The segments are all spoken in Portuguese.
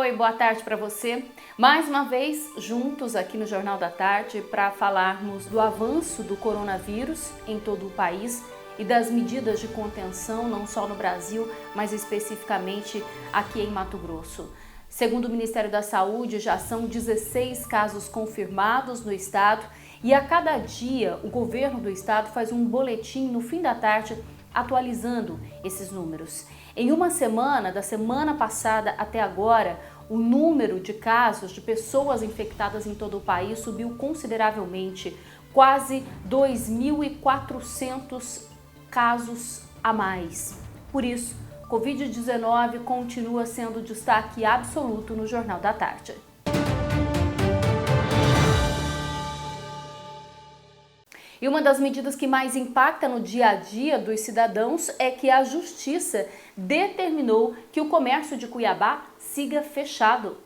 Oi, boa tarde para você. Mais uma vez, juntos aqui no Jornal da Tarde para falarmos do avanço do coronavírus em todo o país e das medidas de contenção, não só no Brasil, mas especificamente aqui em Mato Grosso. Segundo o Ministério da Saúde, já são 16 casos confirmados no estado e a cada dia o governo do estado faz um boletim no fim da tarde atualizando esses números. Em uma semana, da semana passada até agora, o número de casos de pessoas infectadas em todo o país subiu consideravelmente, quase 2.400 casos a mais. Por isso, Covid-19 continua sendo destaque absoluto no Jornal da Tarde. E uma das medidas que mais impacta no dia a dia dos cidadãos é que a Justiça determinou que o comércio de Cuiabá siga fechado.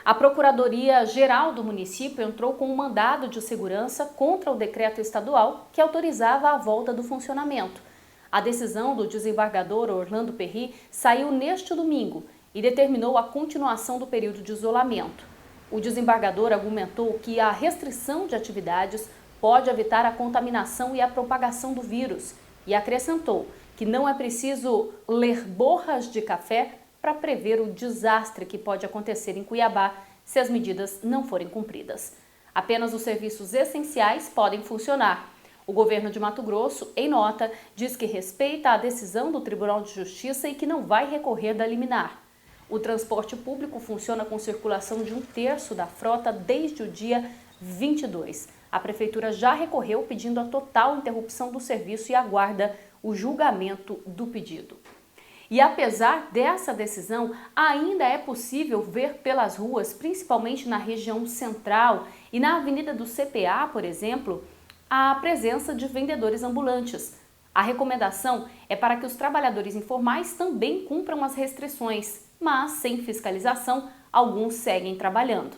A Procuradoria-Geral do município entrou com um mandado de segurança contra o decreto estadual que autorizava a volta do funcionamento. A decisão do desembargador Orlando Perry saiu neste domingo e determinou a continuação do período de isolamento. O desembargador argumentou que a restrição de atividades pode evitar a contaminação e a propagação do vírus e acrescentou que não é preciso ler borras de café para prever o desastre que pode acontecer em Cuiabá se as medidas não forem cumpridas. Apenas os serviços essenciais podem funcionar. O governo de Mato Grosso, em nota, diz que respeita a decisão do Tribunal de Justiça e que não vai recorrer da liminar. O transporte público funciona com circulação de 1/3 da frota desde o dia 22. A Prefeitura já recorreu pedindo a total interrupção do serviço e aguarda o julgamento do pedido. E apesar dessa decisão, ainda é possível ver pelas ruas, principalmente na região central e na Avenida do CPA, por exemplo, a presença de vendedores ambulantes. A recomendação é para que os trabalhadores informais também cumpram as restrições, mas sem fiscalização, alguns seguem trabalhando.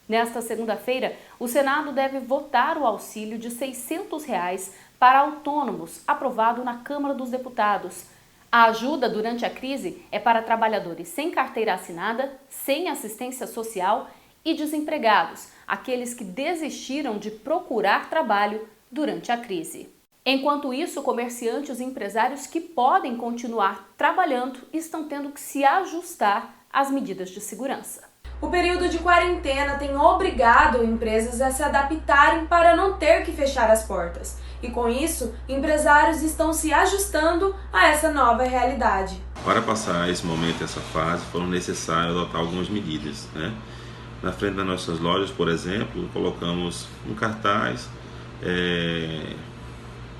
Nesta segunda-feira, o Senado deve votar o auxílio de R$ 600 para autônomos, aprovado na Câmara dos Deputados. A ajuda durante a crise é para trabalhadores sem carteira assinada, sem assistência social e desempregados, aqueles que desistiram de procurar trabalho durante a crise. Enquanto isso, comerciantes e empresários que podem continuar trabalhando estão tendo que se ajustar às medidas de segurança. O período de quarentena tem obrigado empresas a se adaptarem para não ter que fechar as portas. E com isso, empresários estão se ajustando a essa nova realidade. Para passar esse momento, essa fase, foram necessárias adotar algumas medidas, Na frente das nossas lojas, por exemplo, colocamos um cartaz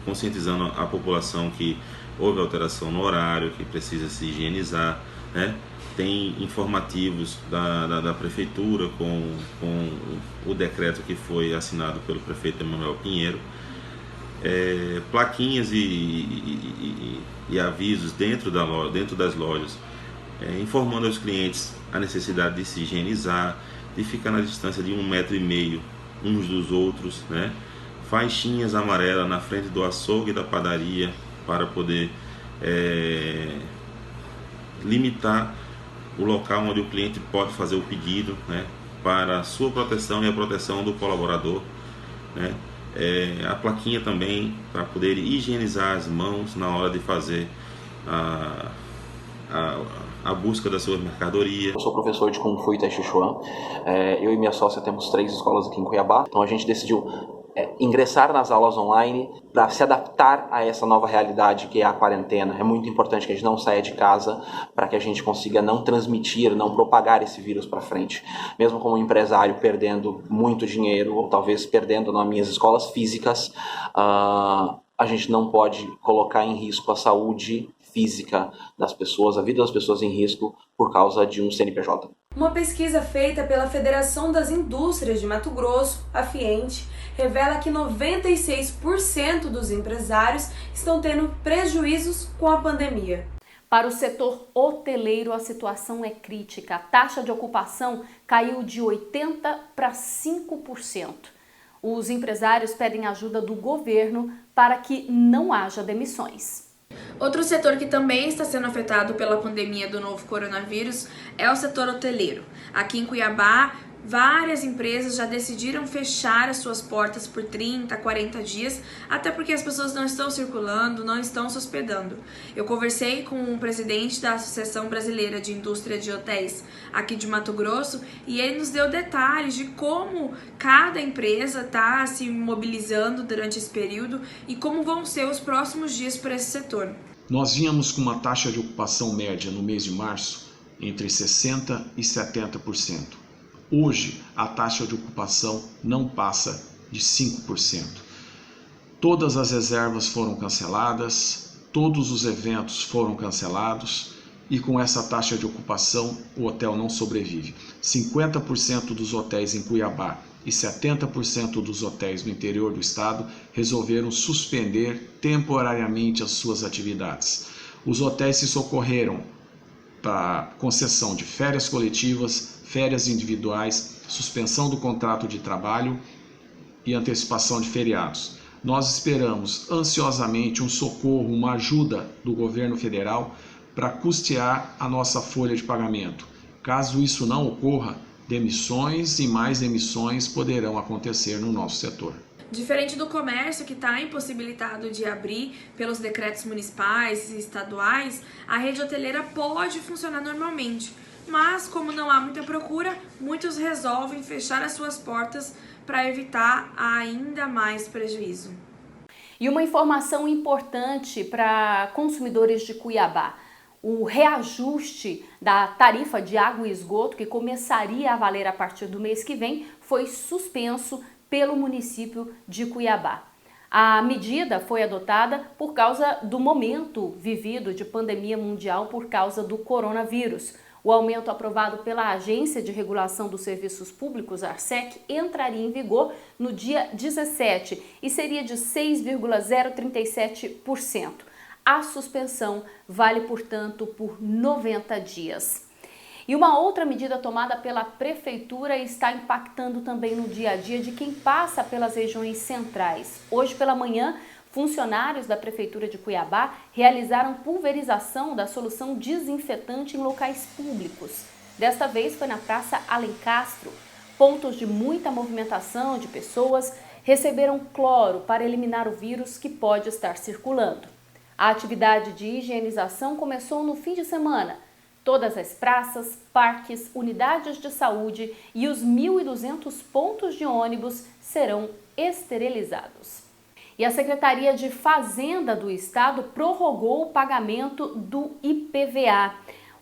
conscientizando a população que houve alteração no horário, que precisa se higienizar, Tem informativos da Prefeitura com o decreto que foi assinado pelo prefeito Emanuel Pinheiro, plaquinhas e avisos dentro das lojas, informando aos clientes a necessidade de se higienizar, de ficar na distância de 1,5 m uns dos outros, Faixinhas amarelas na frente do açougue e da padaria para poder limitar o local onde o cliente pode fazer o pedido, para a sua proteção e a proteção do colaborador, A plaquinha também para poder higienizar as mãos na hora de fazer a busca da sua mercadoria. Eu sou professor de Kung Fu e Tai Chi Chuan. Eu e minha sócia temos 3 escolas aqui em Cuiabá. Então a gente decidiu ingressar nas aulas online para se adaptar a essa nova realidade que é a quarentena. É muito importante que a gente não saia de casa para que a gente consiga não transmitir, não propagar esse vírus para frente. Mesmo como empresário perdendo muito dinheiro ou talvez perdendo nas minhas escolas físicas, a gente não pode colocar em risco a saúde física das pessoas, a vida das pessoas em risco por causa de um CNPJ. Uma pesquisa feita pela Federação das Indústrias de Mato Grosso, a FIENTE, revela que 96% dos empresários estão tendo prejuízos com a pandemia. Para o setor hoteleiro, a situação é crítica. A taxa de ocupação caiu de 80% para 5%. Os empresários pedem ajuda do governo para que não haja demissões. Outro setor que também está sendo afetado pela pandemia do novo coronavírus é o setor hoteleiro. Aqui em Cuiabá, várias empresas já decidiram fechar as suas portas por 30, 40 dias, até porque as pessoas não estão circulando, não estão se hospedando. Eu conversei com o presidente da Associação Brasileira de Indústria de Hotéis aqui de Mato Grosso e ele nos deu detalhes de como cada empresa está se mobilizando durante esse período e como vão ser os próximos dias para esse setor. Nós vínhamos com uma taxa de ocupação média no mês de março entre 60% e 70%. Hoje, a taxa de ocupação não passa de 5%. Todas as reservas foram canceladas, todos os eventos foram cancelados e com essa taxa de ocupação o hotel não sobrevive. 50% dos hotéis em Cuiabá e 70% dos hotéis no interior do estado resolveram suspender temporariamente as suas atividades. Os hotéis se socorreram para concessão de férias coletivas, férias individuais, suspensão do contrato de trabalho e antecipação de feriados. Nós esperamos ansiosamente um socorro, uma ajuda do governo federal para custear a nossa folha de pagamento. Caso isso não ocorra, demissões e mais demissões poderão acontecer no nosso setor. Diferente do comércio, que está impossibilitado de abrir pelos decretos municipais e estaduais, a rede hoteleira pode funcionar normalmente. Mas, como não há muita procura, muitos resolvem fechar as suas portas para evitar ainda mais prejuízo. E uma informação importante para consumidores de Cuiabá. O reajuste da tarifa de água e esgoto, que começaria a valer a partir do mês que vem, foi suspenso pelo município de Cuiabá. A medida foi adotada por causa do momento vivido de pandemia mundial por causa do coronavírus. O aumento aprovado pela Agência de Regulação dos Serviços Públicos, ARSEC, entraria em vigor no dia 17 e seria de 6,037%. A suspensão vale, portanto, por 90 dias. E uma outra medida tomada pela Prefeitura está impactando também no dia a dia de quem passa pelas regiões centrais. Hoje pela manhã, funcionários da Prefeitura de Cuiabá realizaram pulverização da solução desinfetante em locais públicos. Desta vez foi na Praça Alencastro. Pontos de muita movimentação de pessoas receberam cloro para eliminar o vírus que pode estar circulando. A atividade de higienização começou no fim de semana. Todas as praças, parques, unidades de saúde e os 1.200 pontos de ônibus serão esterilizados. E a Secretaria de Fazenda do Estado prorrogou o pagamento do IPVA.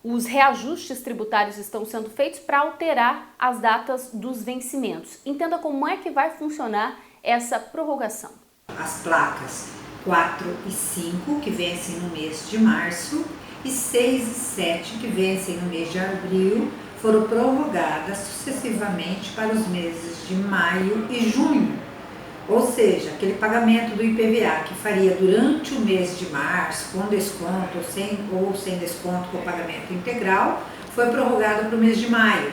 Os reajustes tributários estão sendo feitos para alterar as datas dos vencimentos. Entenda como é que vai funcionar essa prorrogação. As placas 4 e 5, que vencem no mês de março, e 6 e 7, que vencem no mês de abril, foram prorrogadas sucessivamente para os meses de maio e junho. Ou seja, aquele pagamento do IPVA que faria durante o mês de março, com desconto ou sem desconto com pagamento integral, foi prorrogado para o mês de maio.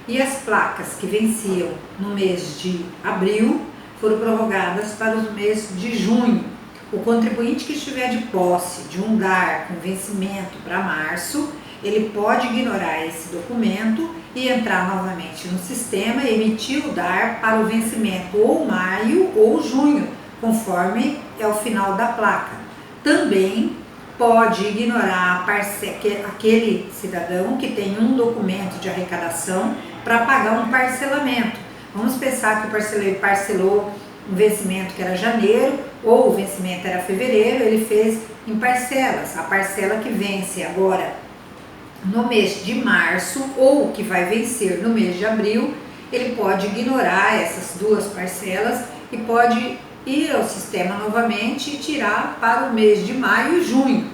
E as placas que venciam no mês de abril foram prorrogadas para o mês de junho. O contribuinte que estiver de posse de um DAR com vencimento para março, ele pode ignorar esse documento e entrar novamente no sistema e emitir o DAR para o vencimento ou maio ou junho, conforme é o final da placa. Também pode ignorar aquele cidadão que tem um documento de arrecadação para pagar um parcelamento. Vamos pensar que o parceiro parcelou um vencimento que era janeiro ou o vencimento era fevereiro, ele fez em parcelas. A parcela que vence agora no mês de março ou que vai vencer no mês de abril, ele pode ignorar essas duas parcelas e pode ir ao sistema novamente e tirar para o mês de maio e junho,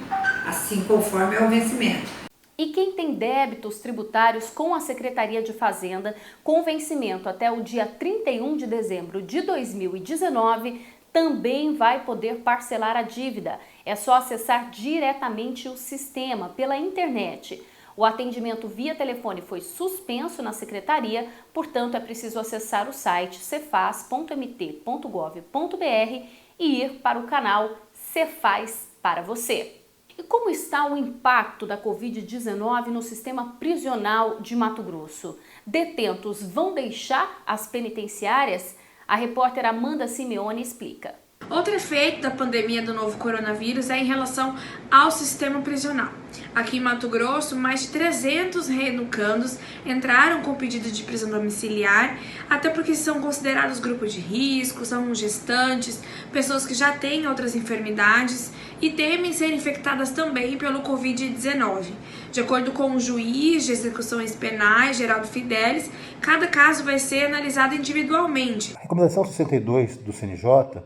assim conforme é o vencimento. E quem tem débitos tributários com a Secretaria de Fazenda com vencimento até o dia 31 de dezembro de 2019 também vai poder parcelar a dívida. É só acessar diretamente o sistema pela internet. O atendimento via telefone foi suspenso na Secretaria, portanto é preciso acessar o site cefaz.mt.gov.br e ir para o canal Cefaz para você. E como está o impacto da Covid-19 no sistema prisional de Mato Grosso? Detentos vão deixar as penitenciárias? A repórter Amanda Simeone explica. Outro efeito da pandemia do novo coronavírus é em relação ao sistema prisional. Aqui em Mato Grosso, mais de 300 reeducandos entraram com pedido de prisão domiciliar, até porque são considerados grupos de risco, são gestantes, pessoas que já têm outras enfermidades e temem ser infectadas também pelo Covid-19. De acordo com o juiz de execuções penais, Geraldo Fidelis, cada caso vai ser analisado individualmente. A recomendação 62 do CNJ,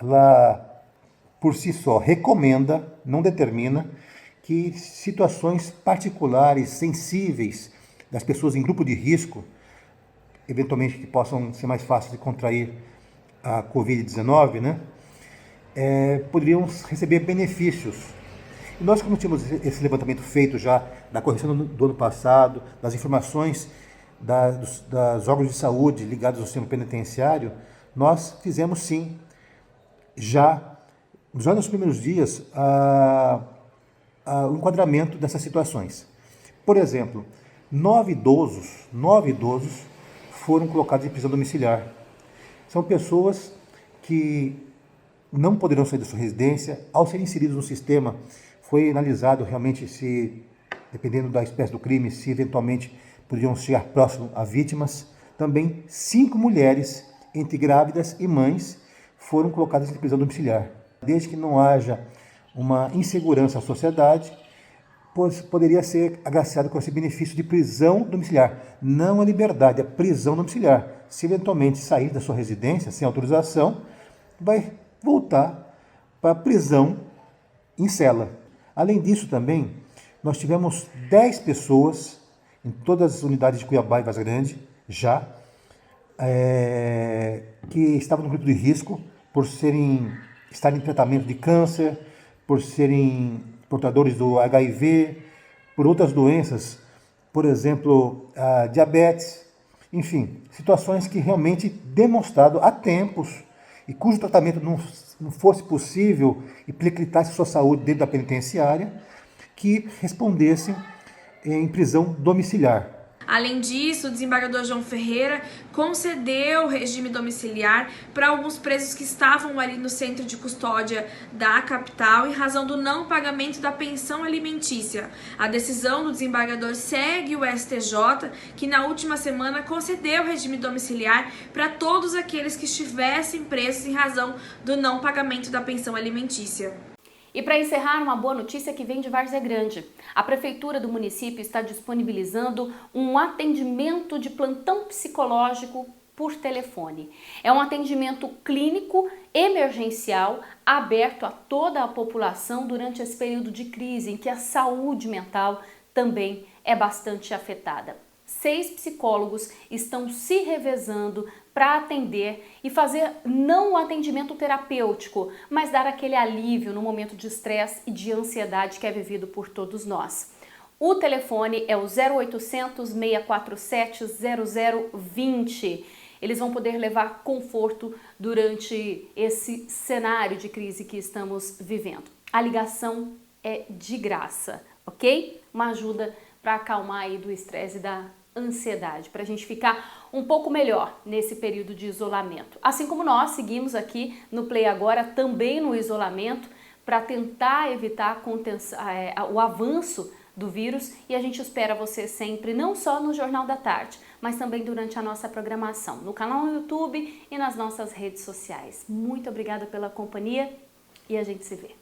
ela por si só recomenda, não determina, que situações particulares, sensíveis das pessoas em grupo de risco, eventualmente que possam ser mais fáceis de contrair a Covid-19, né, poderiam receber benefícios. E nós, como tínhamos esse levantamento feito já da correção do ano passado, das informações dos órgãos de saúde ligados ao sistema penitenciário, nós fizemos sim, já nos primeiros dias, o enquadramento dessas situações. Por exemplo, 9 idosos foram colocados em prisão domiciliar. São pessoas que não poderão sair da sua residência. Ao serem inseridos no sistema, foi analisado realmente se, dependendo da espécie do crime, se eventualmente poderiam chegar próximo a vítimas. Também 5 mulheres, entre grávidas e mães, foram colocadas em prisão domiciliar. Desde que não haja uma insegurança à sociedade, pois poderia ser agraciado com esse benefício de prisão domiciliar. Não a liberdade, a prisão domiciliar. Se eventualmente sair da sua residência sem autorização, vai voltar para a prisão em cela. Além disso também, nós tivemos 10 pessoas em todas as unidades de Cuiabá e Vaz Grande, já, que estavam no grupo de risco por estarem em tratamento de câncer, por serem portadores do HIV, por outras doenças, por exemplo, a diabetes, enfim, situações que realmente demonstrado há tempos e cujo tratamento não fosse possível e precipitasse sua saúde dentro da penitenciária, que respondessem em prisão domiciliar. Além disso, o desembargador João Ferreira concedeu regime domiciliar para alguns presos que estavam ali no centro de custódia da capital em razão do não pagamento da pensão alimentícia. A decisão do desembargador segue o STJ, que na última semana concedeu regime domiciliar para todos aqueles que estivessem presos em razão do não pagamento da pensão alimentícia. E para encerrar, uma boa notícia que vem de Várzea Grande. A Prefeitura do município está disponibilizando um atendimento de plantão psicológico por telefone. É um atendimento clínico emergencial aberto a toda a população durante esse período de crise em que a saúde mental também é bastante afetada. 6 psicólogos estão se revezando para atender e fazer não o atendimento terapêutico, mas dar aquele alívio no momento de estresse e de ansiedade que é vivido por todos nós. O telefone é o 0800 647 0020. Eles vão poder levar conforto durante esse cenário de crise que estamos vivendo. A ligação é de graça, ok? Uma ajuda para acalmar aí do estresse e da ansiedade, para a gente ficar um pouco melhor nesse período de isolamento. Assim como nós seguimos aqui no Play Agora também no isolamento para tentar evitar o avanço do vírus, e a gente espera você sempre, não só no Jornal da Tarde, mas também durante a nossa programação, no canal no YouTube e nas nossas redes sociais. Muito obrigada pela companhia e a gente se vê.